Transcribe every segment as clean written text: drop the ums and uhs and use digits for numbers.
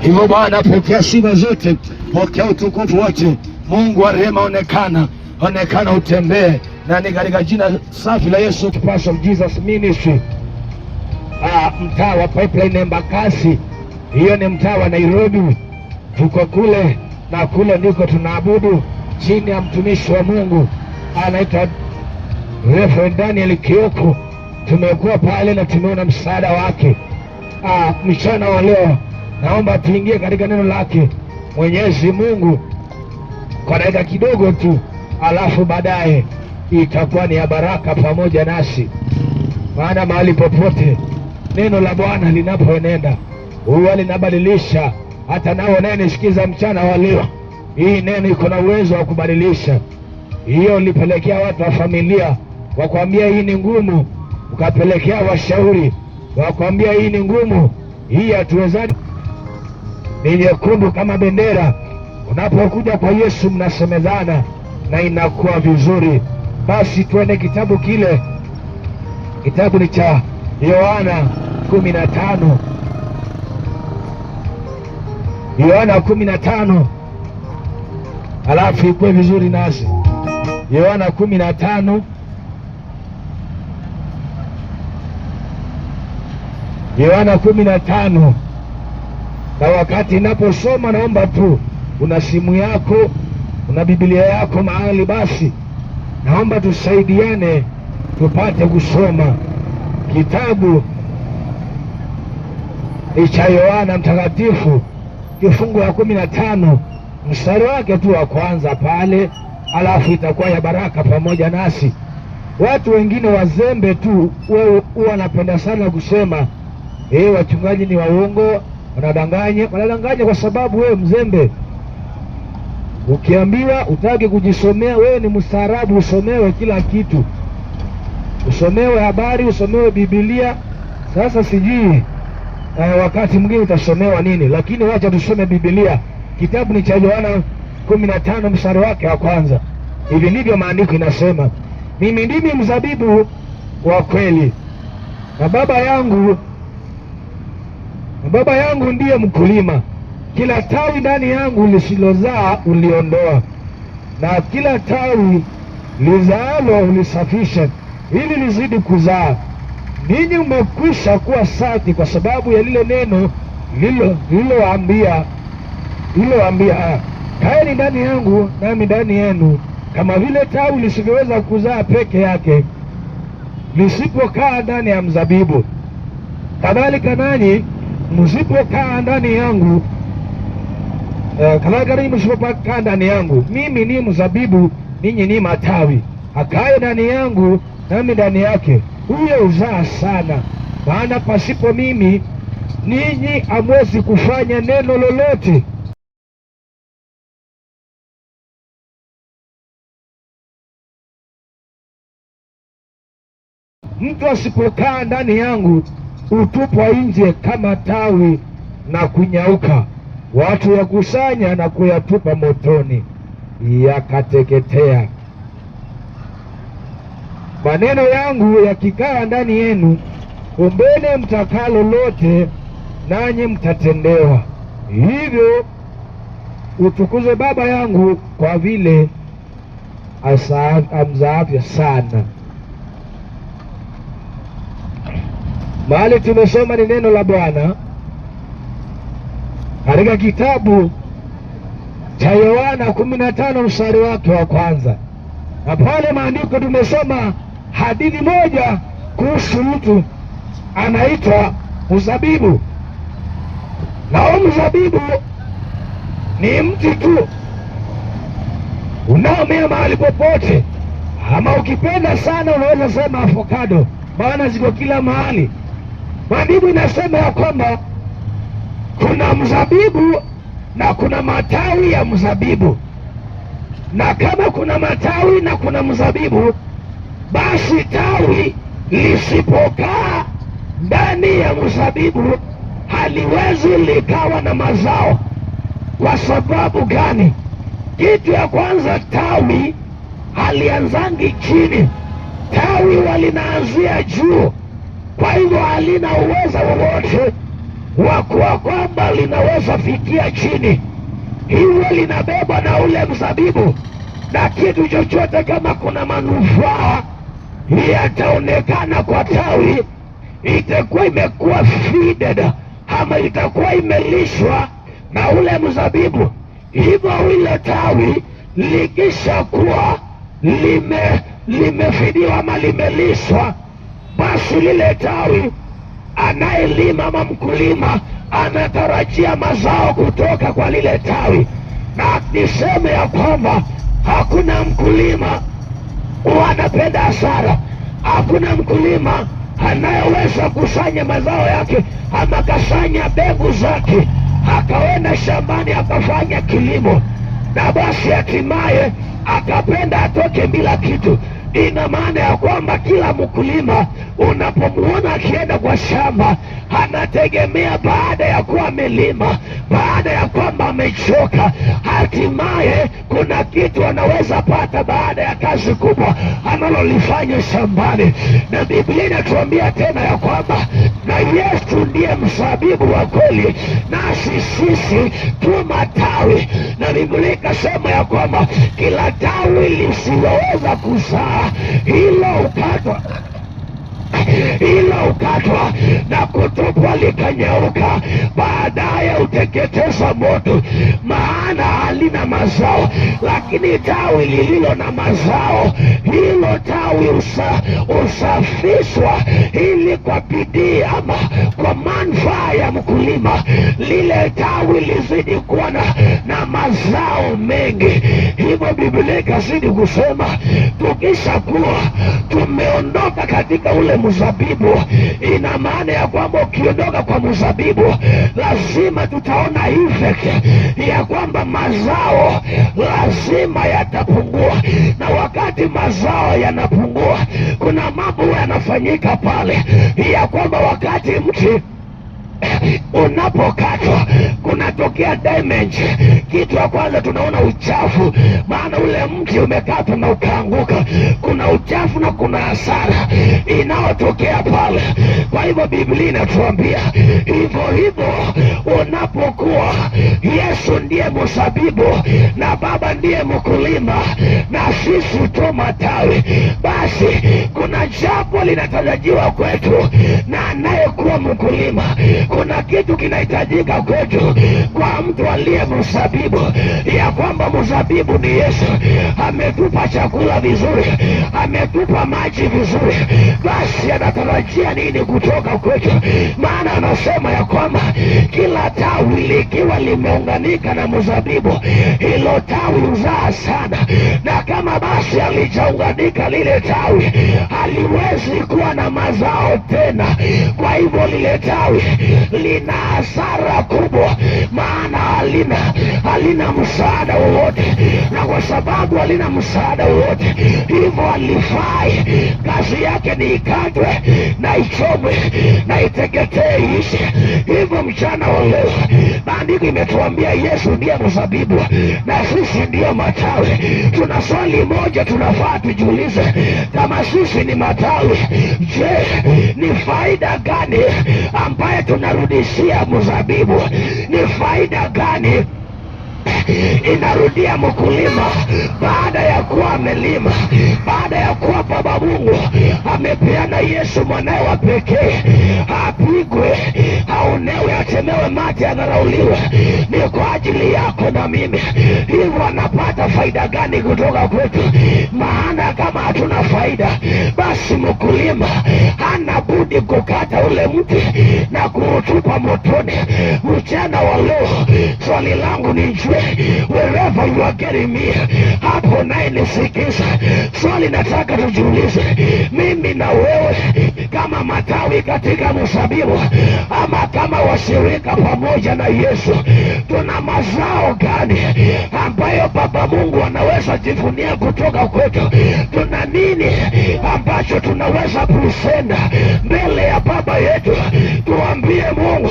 Hivyo Bwana, pokea sifa zote, pokea utukufu wote. Mungu wa rehema, onekana, utembee na ni katika jina safi la Yesu. Pastor Jesus Ministry, mtaa wa Pipeline Embakasi, hiyo ni mtaa wa Nairobi. Tuko kule na kule ndiko tunaabudu chini ya mtumishi wa Mungu anaitwa Reverend Daniel Kioko. Tumekuwa pale na tumeona msaada wake. Mchana wa leo naomba tuingie katika neno lake Mwenyezi Mungu kwa dakika kidogo tu, alafu baadaye itakuwa ni ya baraka pamoja nasi, maana mahali popote neno la Bwana linapoenenda huwa linabadilisha. Hata nao nisikiza mchana wa leo, hii neno iko na uwezo wa kubadilisha. Hiyo nilipelekea watu wa familia, wakwambia hii ni ngumu, ukapelekea washauri, wakwambia hii ni ngumu, hii hatuwezani, ni nyekundu kama bendera. Unapokuja kwa Yesu mnasemezana na inakuwa vizuri. Basi tuende kitabu kile, kitabu ni cha Yohana 15, Yohana 15, alafu ikuwe vizuri nasi. Yohana 15, Yohana 15. Na wakati inaposoma, naomba tu una simu yako, una Biblia yako mahali, basi naomba tusaidiane tupate kusoma kitabu cha Yohana Mtakatifu, kifungu ya 15 mstari wake tu wa kwanza pale, alafu itakuwa ya baraka pamoja nasi. Watu wengine wazembe tu huwa wanapenda sana kusema wachungaji ni waongo, wanadanganya kwa sababu wewe mzembe. Ukiambiwa utaki kujisomea, wewe ni mstaarabu, usomewe kila kitu, usomewe habari, usomewe Biblia. Sasa sijui wakati mwingine utasomewa nini, lakini wacha tusome Biblia. Kitabu ni cha Yohana 15 mstari wake wa kwanza. Hivi ndivyo maandiko inasema: mimi ndimi mzabibu wa kweli, na Baba yangu ndiye mkulima. Kila tawi ndani yangu lisilozaa uliondoa, na kila tawi lizaalo ulisafisha, ili lizidi kuzaa. Ninyi mmekwisha kuwa safi kwa sababu ya lile neno lililowaambia. Kaeni ndani yangu nami ndani yenu. Kama vile tawi lisivyoweza kuzaa peke yake lisipokaa ndani ya mzabibu, kadhalika nanyi msipokaa ndani yangu, msipokaa ndani yangu. Mimi ni mzabibu, ninyi ni matawi. Akaye ndani yangu nami ndani yake, huyo huzaa sana, maana pasipo mimi ninyi hamwezi kufanya neno lolote. Mtu asipokaa ndani yangu hutupwa nje kama tawi na kunyauka. Watu yakusanya na kuyatupa motoni, yakateketea. Maneno yangu yakikaa ndani yenu, ombeni mtakalo lote, nanyi mtatendewa. Hivyo utukuze Baba yangu kwa vile amzaavyo sana. Mahali tumesoma ni neno la Bwana katika kitabu cha Yohana 15 mstari wake wa kwanza. Na pale maandiko tumesoma hadithi moja kuhusu mtu anaitwa mzabibu. Na huo mzabibu ni mti tu unaomea mahali popote, ama ukipenda sana unaweza sema avocado, maana ziko kila mahali. Maandiko inasema ya kwamba kuna mzabibu na kuna matawi ya mzabibu, na kama kuna matawi na kuna mzabibu, basi tawi lisipokaa ndani ya mzabibu haliwezi likawa na mazao. Kwa sababu gani? Kitu ya kwanza, tawi halianzangi chini, tawi walinaanzia juu. Kwa hivyo halina uwezo wowote wa kuwa kwamba linaweza fikia chini, hivyo linabebwa na ule mzabibu, na kitu chochote kama kuna manufaa yataonekana kwa tawi, itakuwa imekuwa feeded ama itakuwa imelishwa na ule mzabibu. Hivyo ile tawi likisha kuwa limefidiwa ama limelishwa, basi lile tawi anayelima ama mkulima anatarajia mazao kutoka kwa lile tawi. Na niseme ya kwamba hakuna mkulima anapenda hasara. Hakuna mkulima anayeweza kusanya mazao yake ama kasanya mbegu zake akaenda shambani akafanya kilimo na basi hatimaye akapenda atoke bila kitu. Ina maana ya kwamba kila mkulima unapomuona akienda kwa shamba anategemea baada ya kuwa amelima, baada ya kwamba amechoka, hatimaye kuna kitu anaweza pata baada ya kazi kubwa analolifanya shambani. Na Biblia inatuambia tena ya kwamba na Yesu ndiye mzabibu wa kweli, nasi sisi tu matawi. Na Biblia ikasema ya kwamba kila tawi lisiloweza kuzaa hilo ukatwa na kutupwa likanyauka, baadaye uteketeza moto, maana halina mazao. Lakini tawi lililo na mazao, hilo tawi usafishwa ili kwa bidii ama kwa manufaa ya mkulima, lile tawi lizidi kuwa na mazao mengi. Hivyo Biblia ikazidi kusema tukisha kuwa tumeondoka katika ule mzabibu, ina maana ya kwamba ukiondoka kwa mzabibu lazima tutaona effect ya kwamba mazao lazima yatapungua. Na wakati mazao yanapungua, kuna mambo yanafanyika pale ya kwamba wakati mti unapokatwa kunatokea damage. Kitu ya kwanza tunaona uchafu, maana ule mti umekatwa na ukaanguka. Kuna uchafu na kuna hasara inayotokea pale. Kwa hivyo Biblia inatuambia hivyo unapokuwa Yesu ndiye mzabibu na Baba ndiye mkulima na sisi tu matawi, basi kuna jambo linatarajiwa kwetu na anayekuwa mkulima. Kuna kitu kinahitajika kwetu kwa mtu aliye mzabibu, ya kwamba mzabibu ni Yesu. Ametupa chakula vizuri, ametupa maji vizuri, basi anatarajia nini kutoka kwetu? Maana anasema ya kwamba kila tawi likiwa limeunganika na mzabibu, hilo tawi huzaa sana, na kama basi alijaunganika lile tawi haliwezi kuwa na mazao tena. Kwa hivyo lile tawi lina hasara kubwa, maana halina msaada wowote. Na kwa sababu halina msaada wowote, hivyo halifai. Kazi yake ni ikatwe na ichomwe na iteketee iishe. Hivyo mchana wa leo maandiko imetuambia Yesu ndiye mzabibu na sisi ndiyo matawi. Tuna swali moja tunafaa tujiulize, kama sisi ni matawi, je, ni faida gani ambaye tunarudishia mzabibu? Ni faida gani inarudia mkulima baada ya kuwa amelima, baada ya kuwa Baba Mungu amepeana Yesu mwanae wa pekee apigwe, aonewe, atemewe mate, adharauliwe, ni kwa ajili yako na mimi. Hivyo anapata faida gani kutoka kwetu? Maana kama hatuna faida, basi mkulima hana budi kukata ule mti na kuutupa motoni. Mchana wa leo swali langu ni wherever you are getting me, hapo naye nisikiza, swali nataka tujiulize, mimi na wewe kama matawi katika mzabibu ama kama washirika pamoja na Yesu, tuna mazao gani ambayo Baba Mungu anaweza jivunia kutoka kwetu? Tuna nini ambacho tunaweza kusenda mbele ya Baba yetu tuambie Mungu,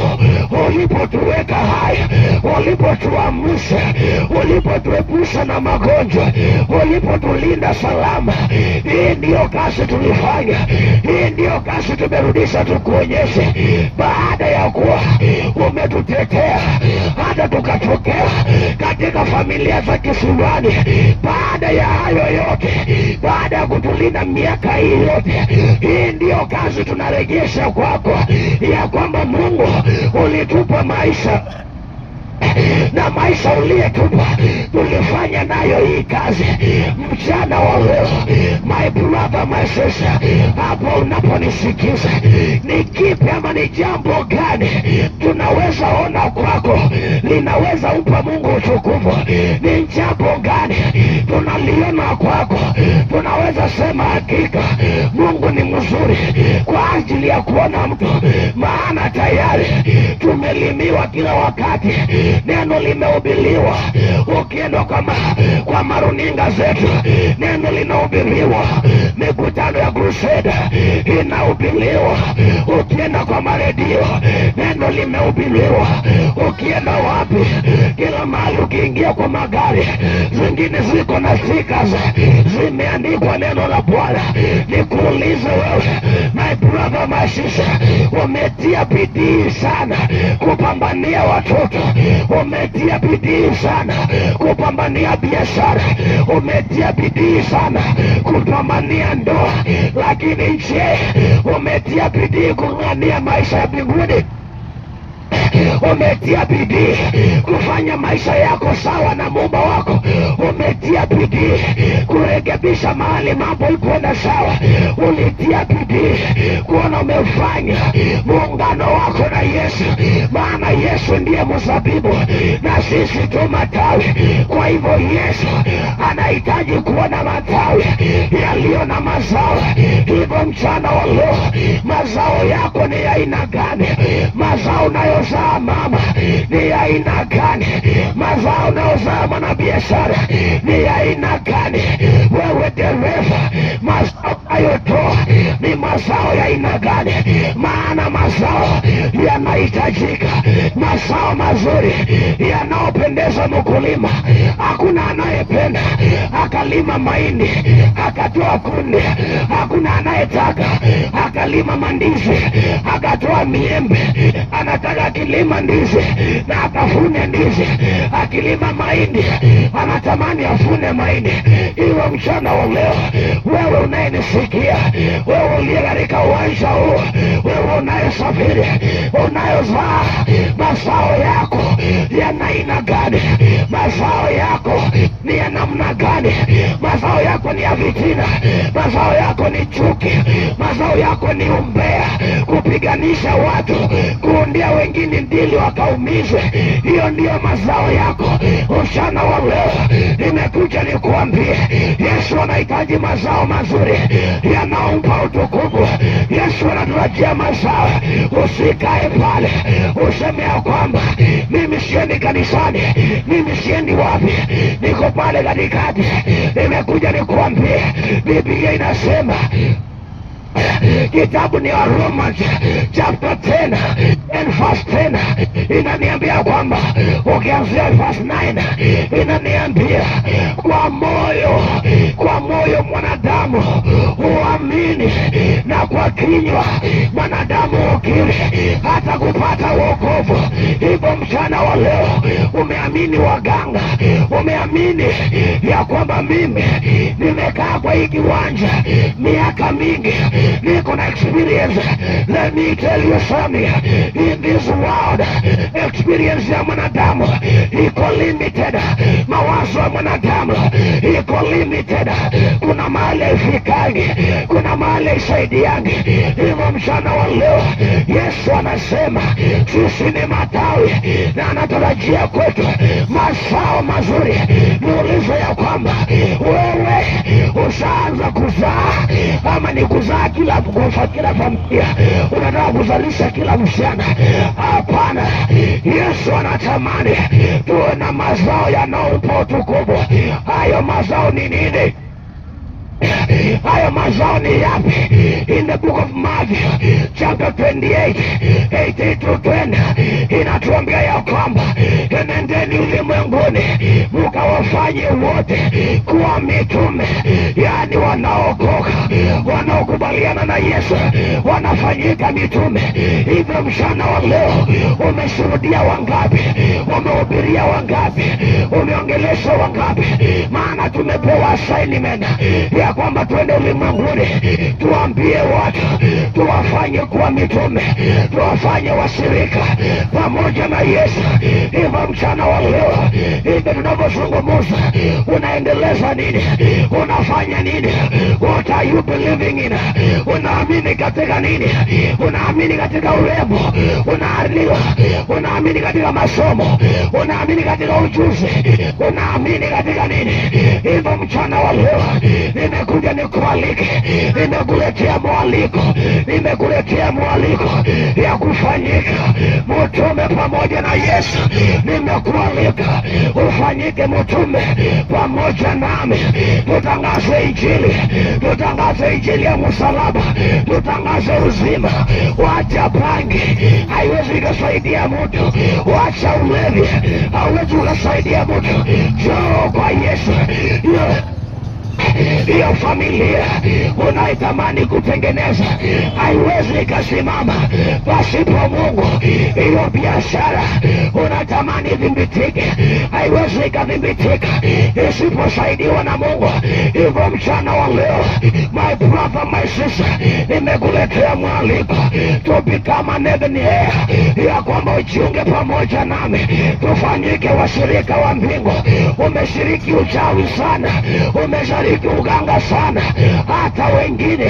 ulipotuweka haya, ulipotuamsha zote, ulipotuepusha na magonjwa, ulipotulinda salama. Hii ndiyo kazi tulifanya, hii ndiyo kazi tumerudisha tukuonyeshe. Baada ya kuwa umetutetea hata tukatokea katika familia za kisurani, baada ya hayo yote, baada ya kutulinda miaka hii yote, hii ndiyo kazi tunarejesha kwako, ya kwamba Mungu ulitupa maisha, na maisha uliyetupa tulifanya nayo hii kazi. Mchana wa leo, my brother, my sister, hapo unaponisikiza, ni kipi ama ni jambo gani tunaweza ona kwako linaweza umpa Mungu utukufu? Ni jambo gani tunaliona kwako tunaweza sema hakika Mungu ni mzuri kwa ajili ya kuona mtu? Maana tayari tumelimiwa kila wakati, neno limehubiriwa. Ukienda kwa maruninga zetu, neno linahubiriwa. Mikutano ya crusade inahubiriwa. Ukienda kwa maredio, neno limehubiriwa. Ukienda wapi, kila mahali, ukiingia kwa magari, zingine ziko na stickers zimeandikwa neno la Bwana. Nikuulize wewe, my brother, my sister, umetia bidii sana kupambania watoto, umetia bidii sana kupambania biashara, umetia bidii sana kupambania ndoa, lakini je, umetia bidii kung'ania maisha ya mbinguni? Umetia bidii kufanya maisha yako sawa na Muumba wako? Umetia bidii kurekebisha mahali mambo ikwenda sawa? Ulitia bidii kuona umefanya muungano wako na Yesu? Maana Yesu ndiye mzabibu na sisi tu matawi. Kwa hivyo Yesu anahitaji kuona matawi yaliyo na mazao. Hivyo mchana wa leo, mazao yako ni aina gani? Mazao unayozaa mama ni aina gani? Mazao unayozaa mwanabiashara ni aina gani? Wewe dereva, mazao unayotoa ni mazao ya aina gani? Maana mazao yanahitajika, mazao mazuri yanayopendeza mkulima. Hakuna anayependa akalima mahindi akatoa kunde, hakuna anayetaka akalima mandizi akatoa miembe. Anataka akilima ndizi na akafune ndizi, akilima mahindi anatamani afune mahindi. Iwe mchana wa leo, wewe unayenisikia, wewe uliye katika uwanja huu, wewe unayesafiri, unayozaa, mazao yako yana aina gani? Mazao yako ni ya namna gani? Mazao yako ni ya vitina, mazao yako ni chuki, mazao yako ni umbea, kupiganisha watu, kuundia wengine ndili wakaumizwe. Hiyo ndiyo mazao yako. Mchana wa leo nimekuja nikuambie, Yesu anahitaji mazao mazuri yanaompa utukufu. Yesu anatarajia mazao. Usikae pale useme ya kwamba mimi siendi kanisani, mimi siendi wapi, niko pale katikati. Nimekuja nikuambie, Biblia inasema, kitabu ni Romans chapter 10 and verse 10 inaniambia kwamba, ukianzia verse 9 inaniambia, kwa moyo mwanadamu huamini na kwa kinywa mwanadamu ukiri hata kupata wokovu. Hivyo mchana wa leo, umeamini waganga, umeamini ya kwamba mimi nimekaa kwa hii kiwanja miaka mingi, niko na experience. Let me tell you something. In this world, experience ya mwanadamu iko limited. Mawazo ya mwanadamu iko limited. Kuna mahali haifikangi, kuna mahali haisaidiangi. Hivyo mchana wa leo, Yesu anasema sisi ni matawi na anatarajia kwetu mazao mazuri. Niulize ya kwamba wewe ushaanza kuzaa ama ni kuzaa kila kufa kila familia? Unataka kuzalisha kila msichana? Hapana. Yesu anatamani tuwe na mazao yanaompa utukufu. Hayo mazao ni nini? Hayo mazao ni yapi? In the book of Matthew chapter 28 18 to 20 inatuambia ya kwamba wote nendeni ulimwenguni mkawafanye wote kuwa mitume. Yani wanaokoka, wanaokubaliana na Yesu wanafanyika mitume. Hivyo mchana wa leo umeshuhudia wangapi? Umehubiria wangapi? Umeongelesha wangapi? Maana tumepewa assignment ya kwamba twende ulimwenguni tuambie watu, tuwafanye kuwa mitume, tuwafanye washirika pamoja na Yesu. Hivyo mchana wa leo, hivyo tunavyozungumza, unaendeleza nini? Unafanya nini? What are you believing in? Unaamini katika nini? Unaamini katika urembo? Unaamini katika masomo? Unaamini katika ujuzi? Unaamini katika nini? Hivyo mchana wa leo nimekuja nikualike, nimekuletea mwaliko, nimekuletea mwaliko ya kufanyika mtume pamoja na Yesu. Nimekualika ufanyike mtume pamoja nami. Tutangaze Injili, tutangaze Injili ya msalaba, tutangaze uzima. Wacha bangi, haiwezi kusaidia mtu. Wacha ulevi, hauwezi kusaidia mtu. Njoo kwa Yesu. Hiyo familia unaitamani kutengeneza haiwezi ikasimama pasipo Mungu. Hiyo biashara unatamani dhimbitike haiwezi ikadhibitika isiposaidiwa na Mungu. Hivyo mchana wa leo, my brother, my sister, nimekuletea mwaliko to become an heaven heir, ya kwamba ujiunge pamoja nami tufanyike washirika wa mbingu. Umeshiriki uchawi sana, umeshiriki uganga sana, hata wengine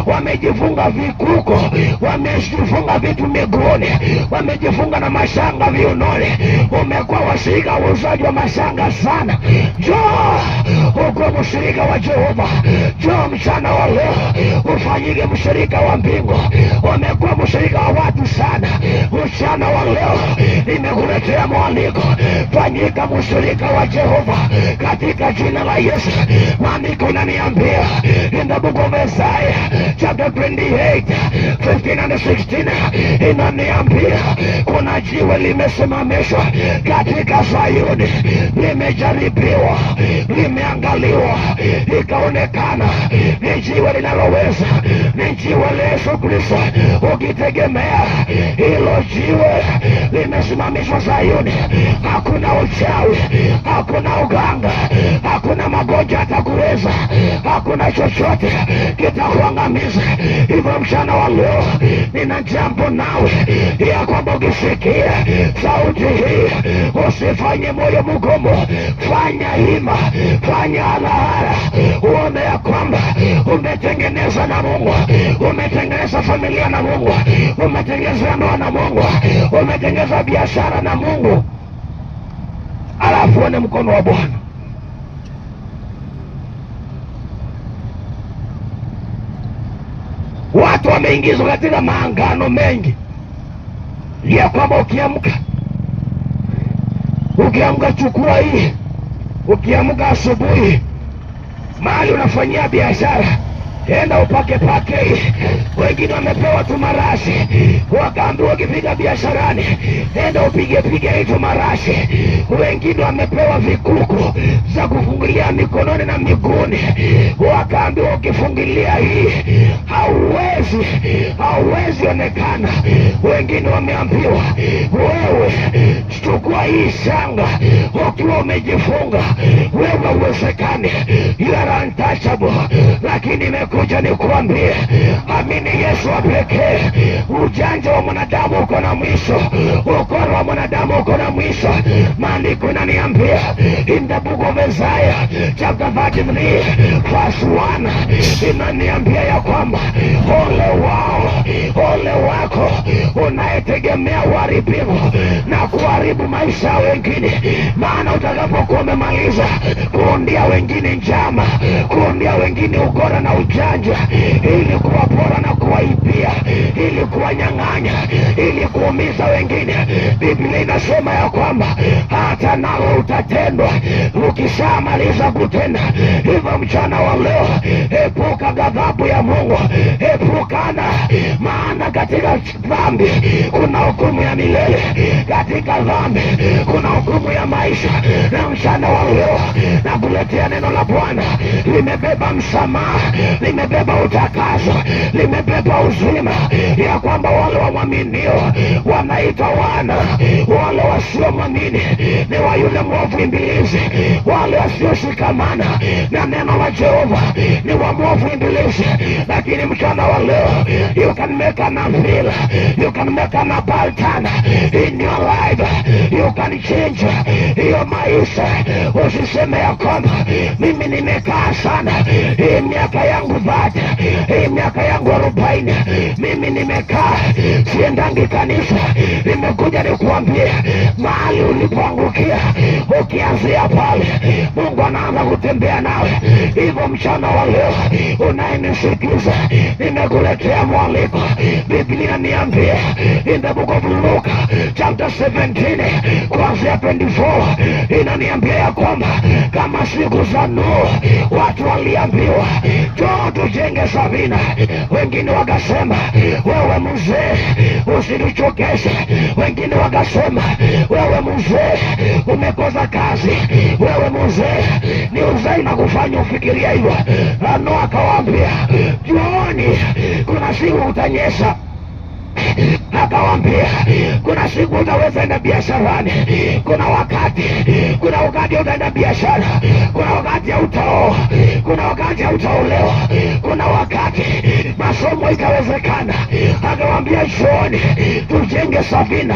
wamejifunga vikuko, wamejifunga vitu miguuni, wamejifunga na mashanga viunoni. Umekuwa washirika wauzaji wa mashanga sana. Njoo uko mshirika wa Jehova. Njoo mchana wa leo ufanyike mshirika wa mbingu. Umekuwa mshirika wa watu sana. Mchana wa leo nimekuletea mwaliko, fanyika mshirika wa Jehova katika jina la Yesu. Maandiko inaniambia in the book of Isaiah chapter 28:15 and 16, inaniambia kuna jiwe limesimamishwa katika Sayuni, limejaribiwa, limeangaliwa, ikaonekana ni jiwe linaloweza, ni jiwe la Yesu Kristo. Ukitegemea hilo jiwe limesimamishwa Sayuni, hakuna uchawi, hakuna uganga, hakuna magonjwa atakuweza, hakuna chochote kitakuangamiza. Hivyo mchana wa leo nina jambo nawe, ya kwamba ukisikia sauti hii usifanye moyo mgumu. Fanya hima, fanya haraka, uone ya kwamba umetengeneza na Mungu, umetengeneza familia na Mungu, umetengeneza ndoa na Mungu, umetengeneza biashara na Mungu. Alafu uone mkono wa Bwana. Watu wameingizwa katika maangano mengi ya kwamba ukiamka chukua hii, ukiamka asubuhi mahali unafanyia biashara enda upake hii. Wengine wamepewa tu marashi, wakaambiwa ukifika biasharani enda upige hii tu marashi. Wengine wamepewa vikuku za kufungilia mikononi na miguuni, wakaambiwa ukifungilia hii hauwezi onekana. Wengine wameambiwa wewe chukua hii shanga, ukiwa umejifunga wewe uwezekane, you are untouchable. Lakini nimekuja nikuambie, amini Yesu wa pekee. Ujanja wa mwanadamu uko na mwisho, ukora wa mwanadamu uko na mwisho. Maandiko inaniambia in the book of Isaiah chapter 33 verse 1, inaniambia ya kwamba ole wako unayetegemea uharibifu na kuharibu maisha ya wengine. Maana utakapokuwa umemaliza kuundia wengine njama, kuundia wengine ukora na ujanja, ili kuwapora na kuwaibia, ili kuwanyang'anya, ili kuumiza wengine, Biblia inasema ya kwamba hata nawe utatendwa ukishamaliza kutenda. Hivyo mchana wa leo, epuka ghadhabu ya Mungu, epukana. Maana katika dhambi kuna hukumu ya milele, katika katika dhambi kuna hukumu ya maisha, na mchana wa leo na kuletea neno la Bwana. Limebeba msamaha, limebeba utakaso, limebeba uzima, ya kwamba wale wamwaminio wanaitwa wana, wale wasiomwamini ni wa yule mwovu Ibilisi, wale wasioshikamana na neno la Jehova ni wa mwovu Ibilisi. Lakini mchana wa leo, you can make an appeal, you can make an pattern in your life, you can change hiyo maisha. Usiseme ya kwamba mimi nimekaa sana, hii miaka yangu bado, hii miaka yangu 40 mimi nimekaa siendangi kanisa. Nimekuja nikuambie, mahali ulipoangukia, ukianzia pale Mungu anaanza kutembea nawe. Hivyo mchana wa leo unayenisikiza, nimekuletea mwaliko. Biblia niambia in the book of Luke chapter 17 kuanzia 24 inaniambia ya kwamba kama siku za Nuhu watu waliambiwa njoo tujenge safina, wengine wakasema wewe mzee usituchokeshe, wengine wakasema wewe mzee umekosa kazi, wewe mzee ni uzai na kufanya ufikiria hivyo. Nuhu akawaambia njooni, kuna siku utanyesha. Akawambia kuna siku utaweza enda biasharani, kuna wakati utaenda biashara, kuna wakati hautaoa, kuna wakati hautaolewa, kuna wakati masomo ikawezekana. Akawambia njooni tujenge safina.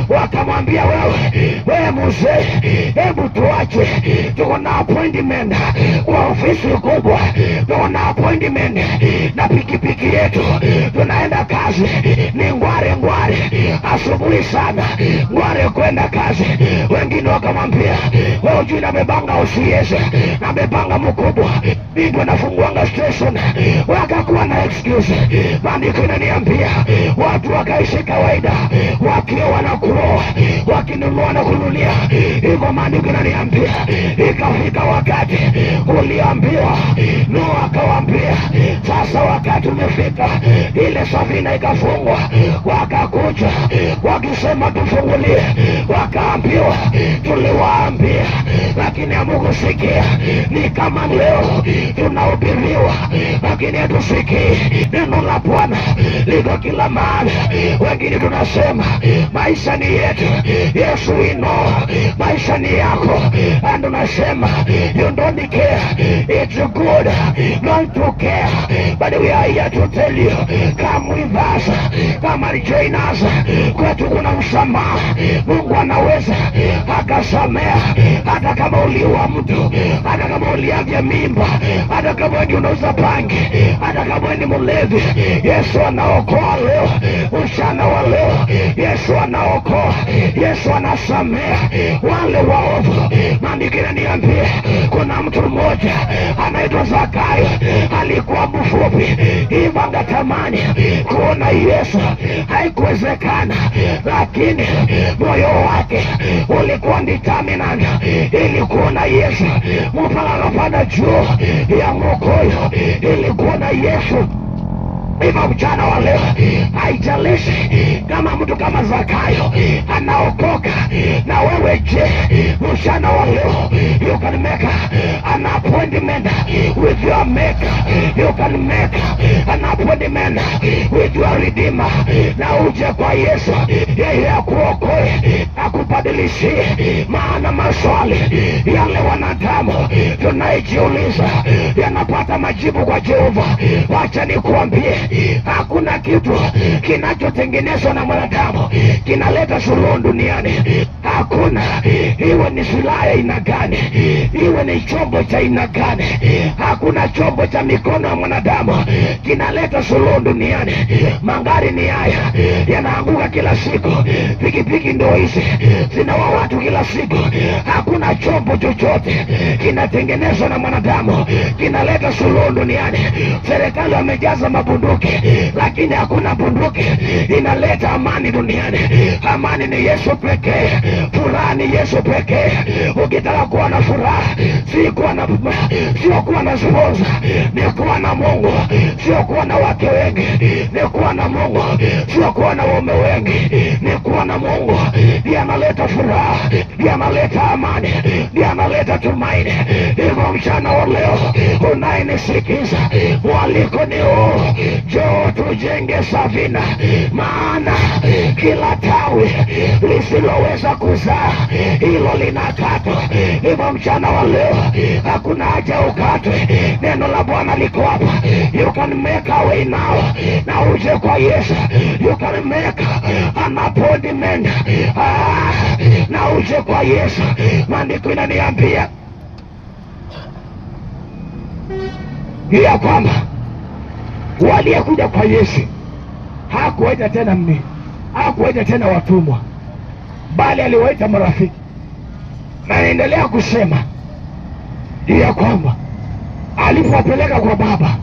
Wakamwambia wewe mzee, hebu tuache, tuko na appointment kwa ofisi kubwa, tuko na appointment na pikipiki yetu, tunaenda kazi ni ngware asubuhi sana, ngware kwenda kazi. Wengine wakamwambia wewe ujui nabebanga usiese, nabebanga mkubwa, mimi nafunguanga station. Wakakuwa na excuse. Maandiko inaniambia watu wakaishi kawaida, wakiwa wanakuoa, wakinunua na kunulia. Hivyo maandiko inaniambia ikafika wakati uliambiwa, Nuhu akawaambia sasa wakati umefika, ile safina ikafungwa. Wakakuja wakisema tufungulie, wakaambiwa tuliwaambia lakini hamukusikia. Ni kama leo tunahubiriwa lakini hatusikii. Neno la Bwana liko kila mahali. Wengine tunasema maisha ni yetu, Yesu ino maisha ni yako, and tunasema you don't care, it's good not to care, but we are here to tell you come with us, kama join us. Kwetu kuna msamaha. Mungu anaweza akasamea hata kama uliua mtu, hata kama uliavya mimba, hata kama wewe unauza bangi, hata kama wewe ni mlevi. Yesu anaokoa leo, mchana wa leo Yesu anaokoa, Yesu anasamea wale waovu. Maandiko yananiambia kuna mtu mmoja anaitwa Zakayo, alikuwa mfupi hivyo angetamani kuona Yesu, haikuwezekana, lakini moyo wake ulikuwa determined ili kuona Yesu. Mpaka akapanda juu ya mkoyo ili kuona Yesu. Hivyo mchana wa leo haijalishi kama mtu kama Zakayo anaokoka, na wewe je? Mchana wa leo you can make an appointment with your maker, you can make an appointment with your redeemer, na uje kwa Yesu, yeye akuokoe, akubadilishie. Maana maswali yale wanadamu tunaijiuliza yanapata majibu kwa Jehova. Wacha nikuambie, hakuna kitu kinachotengenezwa na mwanadamu kinaleta suluhu duniani. Hakuna. Iwe ni silaha aina gani, iwe ni chombo cha aina gani, hakuna chombo cha mikono ya mwanadamu kinaleta suluhu duniani. Magari ni haya yanaanguka kila siku, pikipiki ndio hizi zinaua watu kila siku. Hakuna chombo chochote kinatengenezwa na mwanadamu kinaleta suluhu duniani. Serikali wamejaza mabunduki, lakini hakuna bunduki inaleta amani duniani. Amani ni Yesu pekee, furaha ni Yesu pekee. Ukitaka kuwa na furaha, sio kuwa na kukupoza ni kuwa na Mungu, sio kuwa na wake wengi. Ni kuwa na Mungu, sio kuwa na waume wengi. Ni kuwa na Mungu, ndiye analeta furaha, ndiye analeta amani, ndiye analeta tumaini. Hivyo mchana wa leo unayenisikiza, mwaliko ni huu: njoo tujenge safina, maana kila tawi lisiloweza kuzaa hilo linakatwa. Hivyo mchana wa leo hakuna haja ukatwe. Neno la Bwana liko hapa. You can make a way now. Na uje kwa Yesu. You can make an appointment. Na uje kwa Yesu. Maandiko inaniambia ya kwamba waliyekuja kwa Yesu hakuwaita tena mimi, hakuwaita tena watumwa, bali aliwaita marafiki. Na naendelea kusema ya kwamba alipowapeleka kwa Baba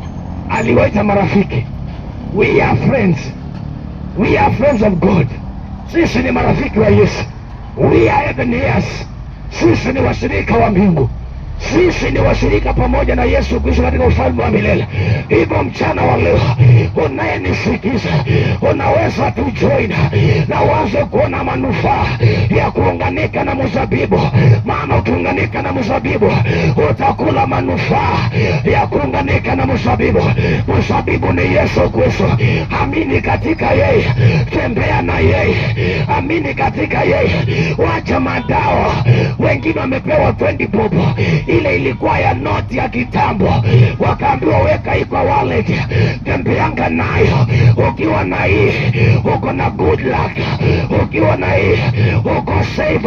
aliwaita marafiki. We are friends. We are friends of God. Sisi ni marafiki wa Yesu. We are Ebeneers. Sisi ni washirika wa mbingu. Sisi ni washirika pamoja na Yesu Kristo katika ufalme wa milele. Hivyo mchana wa leo unayenisikiza, unaweza tu join na uanze kuona manufaa ya kuunganika na mzabibu. Maana ukiunganika na mzabibu utakula manufaa ya kuunganika na mzabibu. Mzabibu ni Yesu Kristo. Amini katika yeye, tembea na yeye, amini katika yeye. Wacha madawa. Wengine wamepewa 20 bob, ile ilikuwa ya noti ya kitambo, wakaambiwa weka hii kwa wallet, tembeanga nayo. Ukiwa na hii uko na good luck, ukiwa na hii uko safe.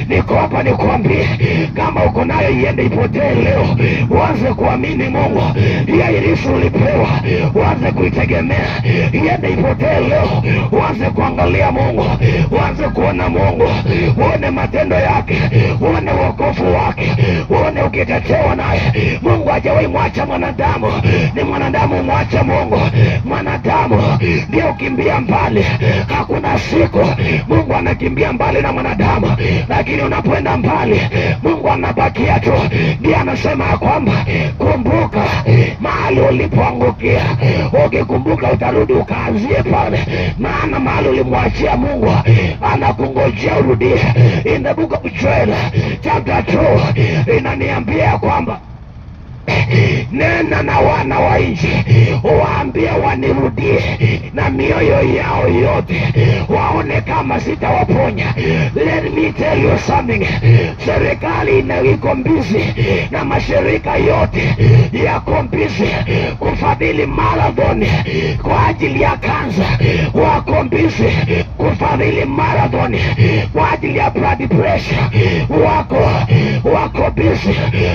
Niko hapa nikwambie, kama uko nayo iende ipotee leo. Uanze kuamini Mungu. Yeye Yesu ulipewa, uanze kuitegemea, iende ipotee leo. Uanze kuangalia Mungu, uanze kuona Mungu, uone matendo yake, uone wokovu wake, uone ukitetewa naye. Mungu hajawahi mwacha mwanadamu, ni mwanadamu mwacha Mungu. Mwanadamu ndio ukimbia mbali. Hakuna siku Mungu anakimbia mbali na mwanadamu, lakini unapoenda mbali Mungu anabakia tu. Ndiye anasema ya kwamba kumbuka mahali ulipoangukia. Ukikumbuka utarudi ukaanzie pale, maana mahali ulimwachia Mungu anakungojea urudie. In the book of Joel chapter 2 inaniambia kwamba nena na wana wa nchi, waambie wanirudie na mioyo yao yote, waone kama sitawaponya. Let me tell you something. Serikali iko busy na mashirika yote yako busy kufadhili marathon kwa ajili ya kansa. Wako busy kufadhili marathon kwa ajili ya blood pressure. Wako busy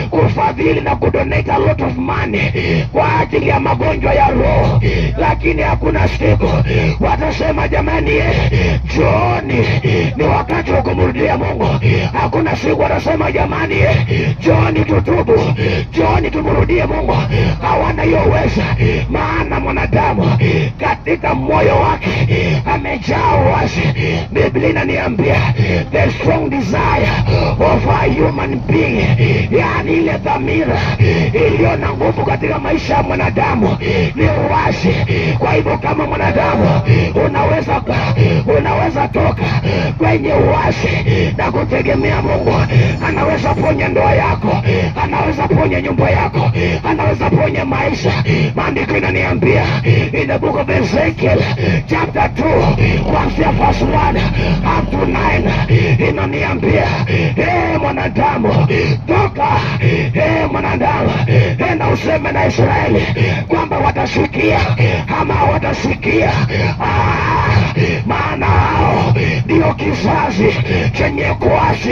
kufadhili na kudonate a lot of money kwa ajili ya magonjwa ya roho. Lakini hakuna siku watasema jamani, Johni ni wakati wa kumrudia Mungu. Hakuna siku watasema jamani, Johni tutubu, Johni tumrudie Mungu. Hawana hiyo uwezo, maana mwanadamu katika moyo wake amejaa uasi. Biblia inaniambia the strong desire of a human being, yani ile dhamira iliyo na nguvu katika maisha ya mwanadamu ni uasi. Kwa hivyo kama mwanadamu unaweza toka kwenye uasi na kutegemea Mungu. Anaweza ponya ndoa yako, anaweza ponya nyumba yako, anaweza ponya maisha. Maandiko inaniambia in the book of Ezekiel chapter 2 kuanzia verse 1 up to 9 inaniambia, mwanadamu toka, mwanadamu enda useme na Israeli kwamba watasikia ama watasikia. Maana hao ndio kizazi chenye kuasi.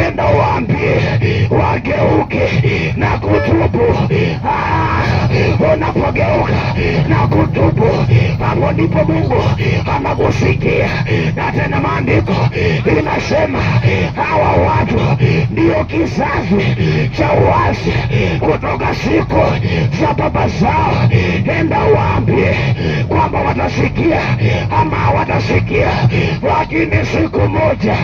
Enda waambie wageuke na kutubu. Unapogeuka na kutubu, hapo ndipo Mungu anakusikia. Na tena maandiko inasema hawa watu ndio kizazi cha uasi kutoka siku za baba zao. Enda waambie kwamba watasikia ama watasikia, lakini siku moja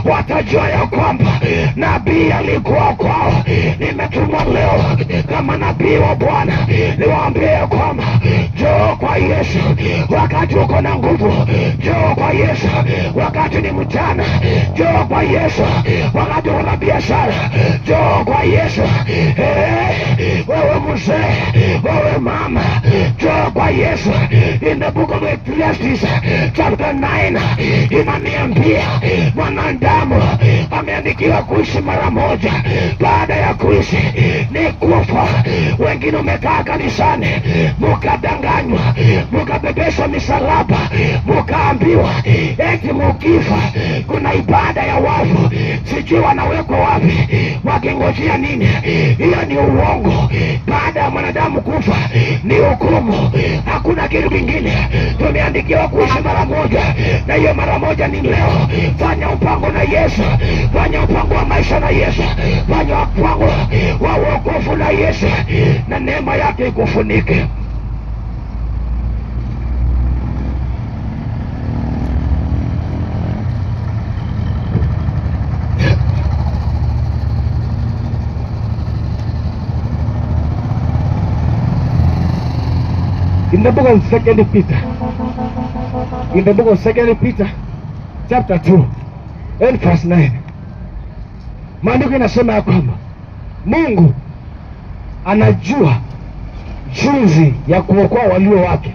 watajua ya kwamba nabii alikuwa kwao. Nimetumwa leo kama nabii wa Bwana niwaambie kwamba njoo kwa Yesu wakati uko na nguvu, njoo kwa Yesu wakati ni mchana, njoo kwa Yesu wakati una biashara, njoo kwa Yesu. Wewe mzee, wewe mama, njoo kwa Yesu. In the book of Ecclesiastes chapter 9 inaniambia mwanadamu ameandikiwa kuishi mara moja, baada ya kuishi ni kufa. Wengine umekaa kanisani mukadanganywa, mukabebeshwa misalaba, mukaambiwa eti mukifa kuna ibada ya wafu, sijui wanawekwa wapi, wakingojea nini? Hiyo ni uongo. Baada ya mwanadamu kufa ni hukumu, hakuna kitu kingine. Tumeandikiwa kuishi mara moja, na hiyo mara moja ni leo. Fanya mpango na Yesu, fanya mpango wa maisha na Yesu, fanya mpango wa wokovu na Yesu, na neema yake ikufunike. In the book of 2 Peter, in the book of 2 Peter chapter 2 and verse 9, maandiko inasema ya kwamba Mungu anajua jinsi ya kuokoa walio wake.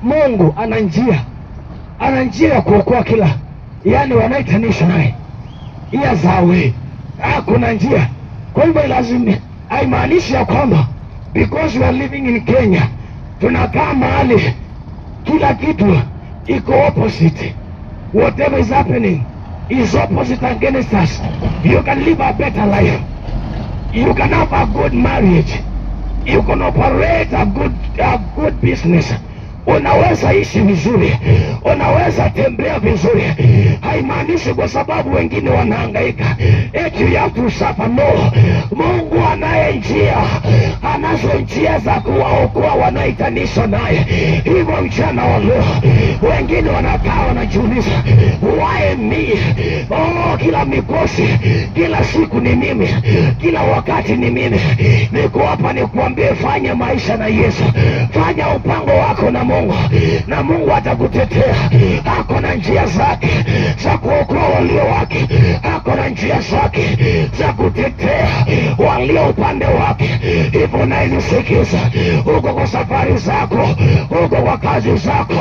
Mungu ana njia ya kuokoa kila, yani wanaitanisha naye iya zawe, kuna njia. Kwa hivyo lazima haimaanishi ya kwamba because we are living in Kenya tunakaa mahali kila kitu iko opposite. Whatever is happening is opposite against us. You can live a better life, you can have a good marriage, you can operate a good business, unaweza ishi vizuri, unaweza tembea vizuri. Haimaanishi kwa sababu wengine wanahangaika eti you have to suffer. No, Mungu anazo njia za kuwaokoa wanaitanisha naye. Hivyo mchana wa leo wengine wanakaa wanajiuliza, why me? Kila mikosi, kila siku ni mimi, kila wakati ni mimi. Niko hapa nikuambie, fanya maisha na Yesu, fanya mpango wako na Mungu, na Mungu atakutetea. Ako na njia zake za kuokoa walio wake, ako na njia zake za kutetea walio upande wake. Hivyo nainisikiza, uko kwa safari zako, uko kwa kazi zako,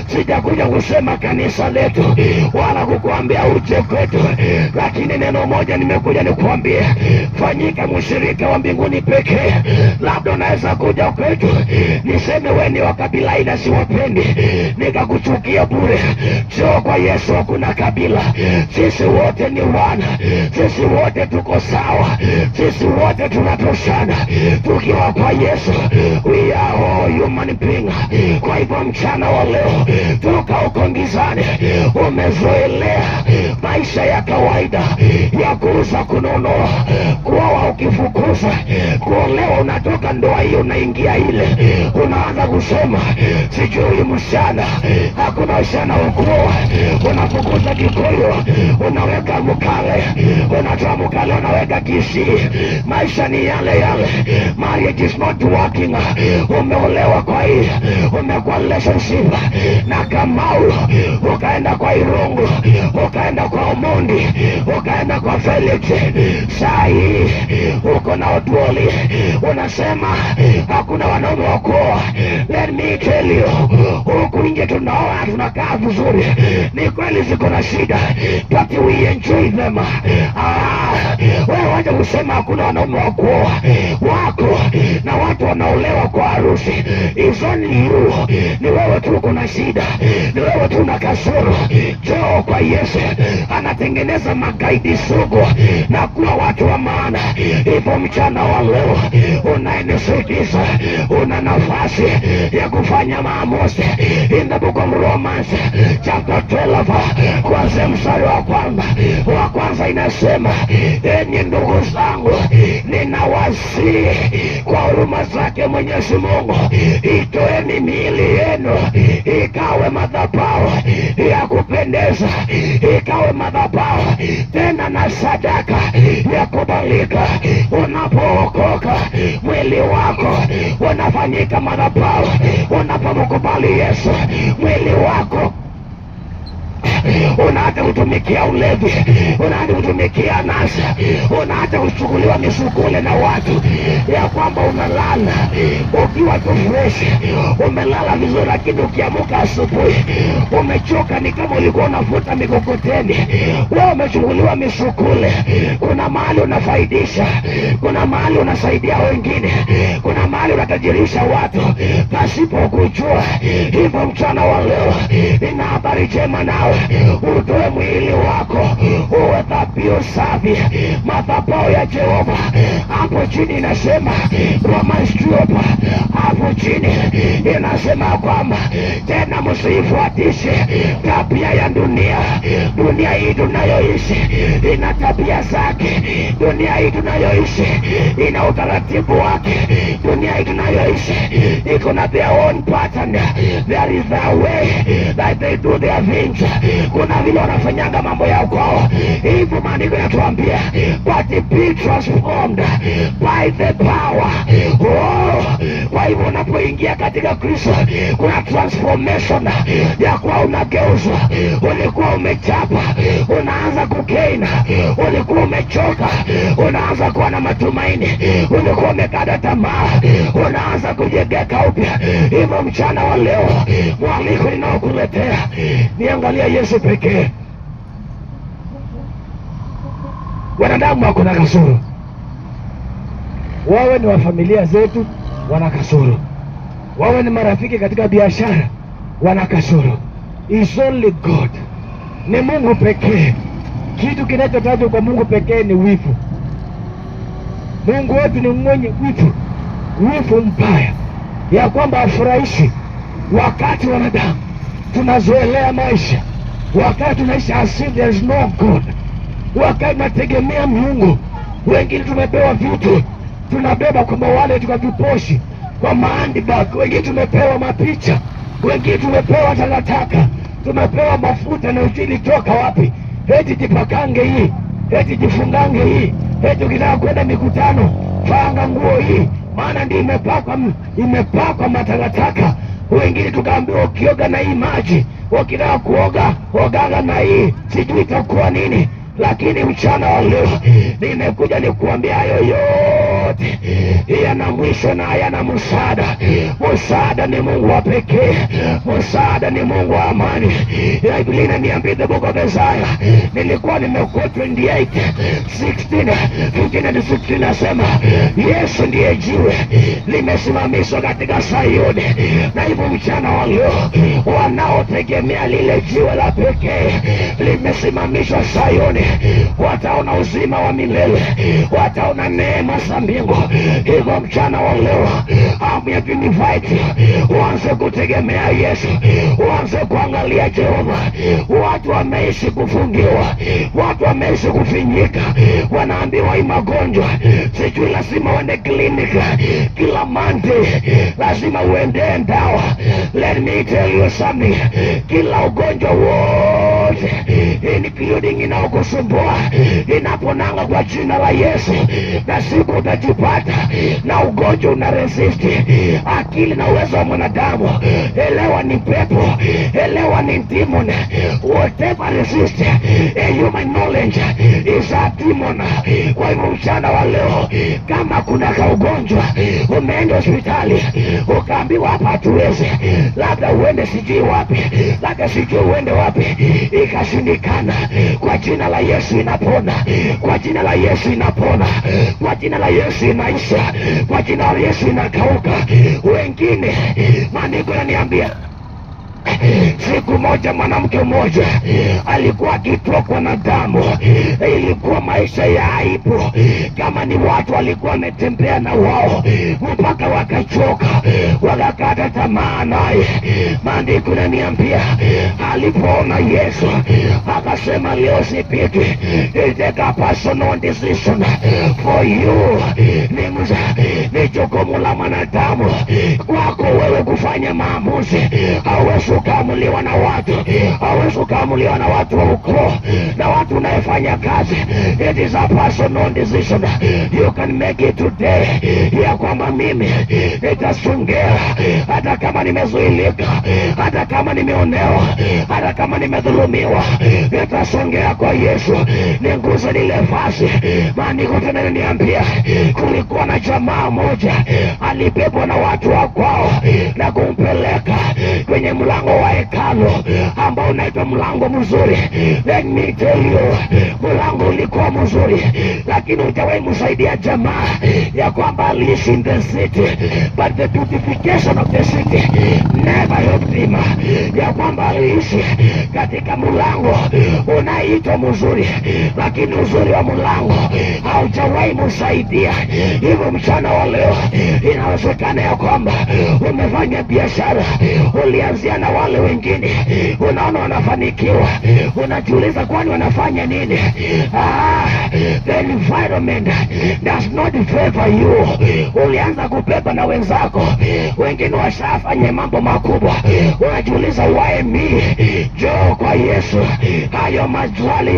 sijakuja kusema kanisa letu wala kukuambia uje kwetu, lakini neno moja nimekuja nikuambie, fanyika mshirika wa mbinguni pekee. Labda unaweza kuja kwetu niseme wewe ni wa kabila ila siwapendi, nikakuchukia bure. Njoo kwa Yesu, hakuna kabila, sisi wote ni wana, sisi wote tuko sawa, sisi wote tunatoshana tukiwa kwa Yesu. We are all human beings. Kwa hivyo mchana wa leo, toka uko gizani, umezoelea maisha ya kawaida ya kuuza kununua, kuoa ukifukuza, kuolewa unatoka ndoa hiyo unaingia ile, unaanza kusema sijui mshana, hakuna mshana wa kuoa, unafukuza Kikuyu, unaweka Mkale, unatoa Mkale unaweka Kisii. Maisha ni yale yale, marriage is not working. Umeolewa kwa hii, umekuwa relationship na Kamau, ukaenda kwa Irungu, ukaenda kwa Omondi, ukaenda kwa Felix, saa hii uko na Otuoli, unasema hakuna wanaume wa kuoa. Let me tell you, huku nje tunaoa, tunakaa vizuri, ni kweli ziko na shida, but we enjoy them. Wewe waje kusema hakuna wanaume wa kuoa, wako na watu wanaolewa kwa harusi. It's only you, ni wewe tu uko na shida, ni wewe tu una kasoro. Njoo kwa Yesu, anatengeneza magaidi sugu na kuwa watu wa maana. Hivyo mchana wa leo unayenisikiza, una nafasi ya kufanya maamuzi. In the book of Romans chapter 12 kuanzia mstari wa kwanza Biblia inasema, enyi ndugu zangu, ninawasihi kwa huruma zake Mwenyezi Mungu, itoeni miili yenu ikawe madhabahu ya kupendeza, ikawe madhabahu tena na sadaka ya kubalika. Unapookoka, mwili wako unafanyika madhabahu. Unapomkubali Yesu, mwili wako unaacha kutumikia ulevi, unaacha kutumikia nasa, unaacha kuchukuliwa misukule na watu, ya kwamba unalala ukiwa tu fresh, umelala vizuri, lakini ukiamuka asubuhi umechoka, ni kama ulikuwa unavuta mikokoteni. Wewe umechukuliwa misukule. Kuna mahali unafaidisha, kuna mahali unasaidia wengine, kuna mahali unatajirisha watu pasipo kujua. Hivyo mchana wa leo nina habari njema nawe, utoe mwili wako uwe dhabihu safi, madhabahu ya Jehova. Hapo chini inasema Romans 12, hapo chini inasema kwamba tena msifuatishe tabia ya dunia. Dunia hii tunayoishi ina tabia zake. Dunia hii tunayoishi ina utaratibu wake. Dunia hii tunayoishi iko na their own pattern. There is a way that they do their things. Kuna vile wanafanyanga mambo yao kwao. Hivyo maandiko yanatuambia, but be transformed by the power. Kwa hivyo unapoingia katika Kristo, kuna transformation ya kuwa unageuzwa. Ulikuwa umechapa, unaanza kugain. Ulikuwa umechoka, unaanza kuwa na matumaini. Ulikuwa umekata tamaa, unaanza kujengeka upya. Hivyo mchana wa leo, mwaliko ninaokuletea, niangalia Yesu pekee. Wanadamu wako na kasoro. Wawe ni wa familia zetu, wana kasoro. Wawe ni marafiki katika biashara, wana kasoro. Is only God. Ni Mungu pekee. Kitu kinachotajwa kwa Mungu pekee ni wivu. Mungu wetu ni mwenye wivu, wivu mbaya, ya kwamba afurahishi. Wakati wanadamu tunazoelea maisha, wakati tunaishi as if there is no God, wakati tunategemea Mungu, wengine tumepewa vitu tunabeba kwa mawale tukaviposhi kwa handbag, wengine tumepewa mapicha, wengine tumepewa takataka, tumepewa mafuta na ujili toka wapi, eti jipakange hii, eti jifungange hii, eti ukitaka kwenda mikutano fanga nguo hii, maana ndio imepakwa matakataka. Wengine tukaambiwa ukioga na hii maji, ukitaka kuoga ogaga na hii, sijui itakuwa nini. Lakini mchana wa leo nimekuja nikuambia hayo yote yana mwisho na yana msaada. Msaada ni Mungu wa pekee. Msaada ni Mungu wa amani. Biblia inaniambia the book of Isaiah, nilikuwa nimekuwa 28:15 nasema Yesu ndiye jiwe limesimamishwa katika Sayuni. Na hivyo mchana wa leo, wanaotegemea lile jiwe la pekee limesimamishwa Sayuni, wataona uzima wa milele, wataona neema za mbingu. Hivyo mchana wa leo, I'm here to invite you, uanze kutegemea Yesu, uanze kuangalia Jehova. Watu wameishi kufungiwa, watu wameishi kufinyika, wanaambiwa hii magonjwa, sijui lazima uende klinika kila Monday, lazima uende dawa. Let me tell you something, kila ugonjwa wote including inaokusumbua inaponanga kwa jina la Yesu, na siku utajipata na ugonjwa una resist akili na uwezo wa mwanadamu. Elewa ni pepo, elewa ni demon. Whatever resist a human knowledge is a demon. Kwa hivyo mchana wa leo, kama kuna kaugonjwa umeenda hospitali ukaambiwa hapa hatuwezi, labda uende sijui wapi, labda sijui uende wapi, ikashindikana, kwa jina la Yesu inapona, kwa jina la Yesu inapona, kwa jina la Yesu inaisha, kwa jina la Yesu inakauka. Wengine maandiko yananiambia, siku moja mwanamke mmoja alikuwa akitokwa na damu, ilikuwa kwa maisha ya aibu, kama ni watu walikuwa wametembea na wao mpaka wakachoka, wakakata tamaa naye, maandiko yananiambia alipoona Yesu akasema, leo sipiti, take a personal decision for you. Ni jukumu la mwanadamu kwako wewe kufanya maamuzi. Hauwezi ukaamuliwa na watu, hauwezi ukaamuliwa na watu wa ukoo, na watu unayefanya kazi. It is a personal decision. You can make it today, ya kwamba mimi nitasongea hata kama nimezuilika, hata kama nimeonewa, hata kama nimedhulumiwa, nitasongea kwa Yesu, niguze lile vazi. Maandiko tena yananiambia kulikuwa na jamaa moja alibebwa na watu wa kwao na kumpeleka kwenye mlango wa hekalu ambao unaitwa mlango mzuri. Let me tell you, mlango ulikuwa mzuri, lakini hujawahi msaidia jamaa ya kwamba aliishi in the city, but the beautification of the city never helped him, ya kwamba aliishi katika mlango unaitwa mzuri, lakini uzuri wa mlango haujawahi msaidia. Hivyo mchana wa leo inawezekana ya kwamba umefanya biashara, ulianzia na wale wengine, unaona wanafanikiwa, unajiuliza kwani wanafanya nini? The environment does not favor you. Ulianza kubeba na wenzako, wengine washafanya mambo makubwa, unajiuliza why me? Njoo kwa Yesu, hayo maswali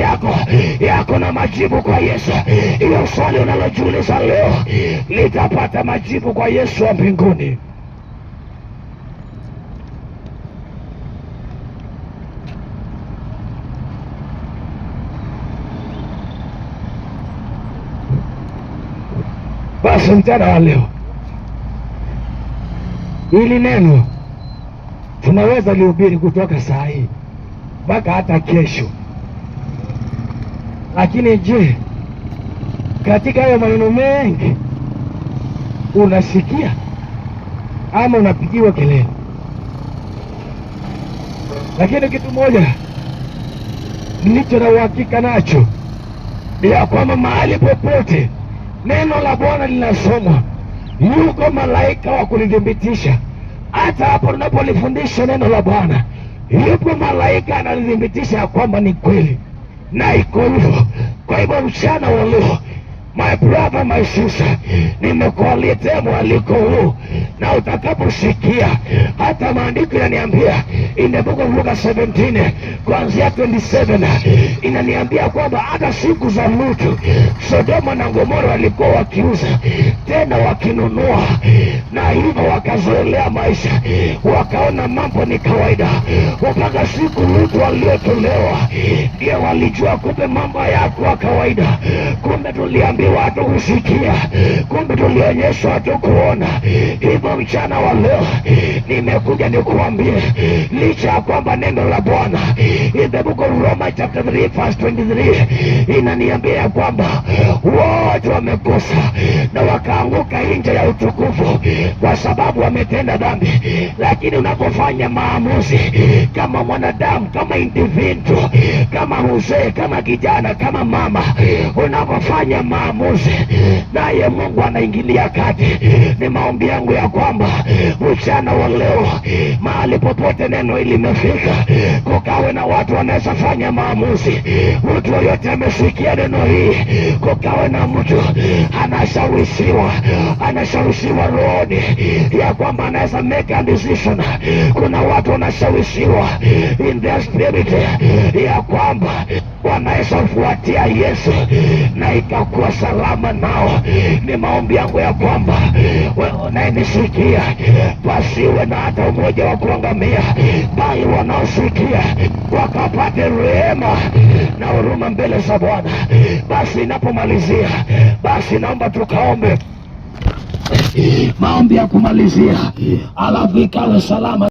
yako na majibu kwa Yesu. Hiyo swali unalojiuliza leo litapata majibu kwa Yesu wa mbinguni. Basi mchana wa leo, hili neno tunaweza lihubiri kutoka saa hii mpaka hata kesho. Lakini je, katika hayo maneno mengi unasikia ama unapigiwa kelele? Lakini kitu moja nilicho na uhakika nacho ya kwamba mahali popote neno la Bwana linasomwa, yuko malaika wa kulithibitisha. Hata hapo tunapolifundisha neno la Bwana, yupo malaika analithibitisha kwamba ni kweli na iko hivyo. Kwa hivyo mchana wa leo, my brother, my sister, nimekualetea mwaliko huu, na utakaposikia, hata maandiko yananiambia in the book of Luke 17 kuanzia 27 inaniambia kwamba hata siku za Lutu, Sodoma na Gomora walikuwa wakiuza tena wakinunua, na hivyo wakazoelea maisha, wakaona mambo ni kawaida, mpaka siku Lutu waliotolewa ndio walijua kumbe mambo hayakuwa kawaida. Kumbe tuliambiwa hatu kusikia, kumbe tulionyeshwa hatu kuona. Hivyo mchana wa leo nimekuja nikuambie, licha ya kwamba neno la Bwana in the book of Romans chapter 3 verse 23 inaniambia kwamba wote wamekosa na wakaanguka nje ya utukufu kwa sababu wametenda dhambi. Lakini unapofanya maamuzi kama mwanadamu, kama individual, kama mzee, kama kijana, kama mama, unapofanya maamuzi, naye Mungu anaingilia kati. Ni maombi yangu ya kwamba mchana wa leo, mahali popote neno hili limefika, kukawe na watu wanaweza fanya maamuzi. Mtu yoyote amesikia neno hili, kukawe na mtu anashawishiwa rohoni ya kwamba anaweza make a decision. Kuna watu wanashawishiwa in their spirit ya kwamba wanaweza fuatia Yesu na ikakuwa salama nao. Ni maombi yangu ya kwamba wewe unayenisikia, pasiwe na hata umoja wa kuangamia, bali wanaosikia wakapate rehema na huruma mbele za Bwana. Basi napomalizia, basi naomba tukaombe maombi ya kumalizia, alafu ikawe salama.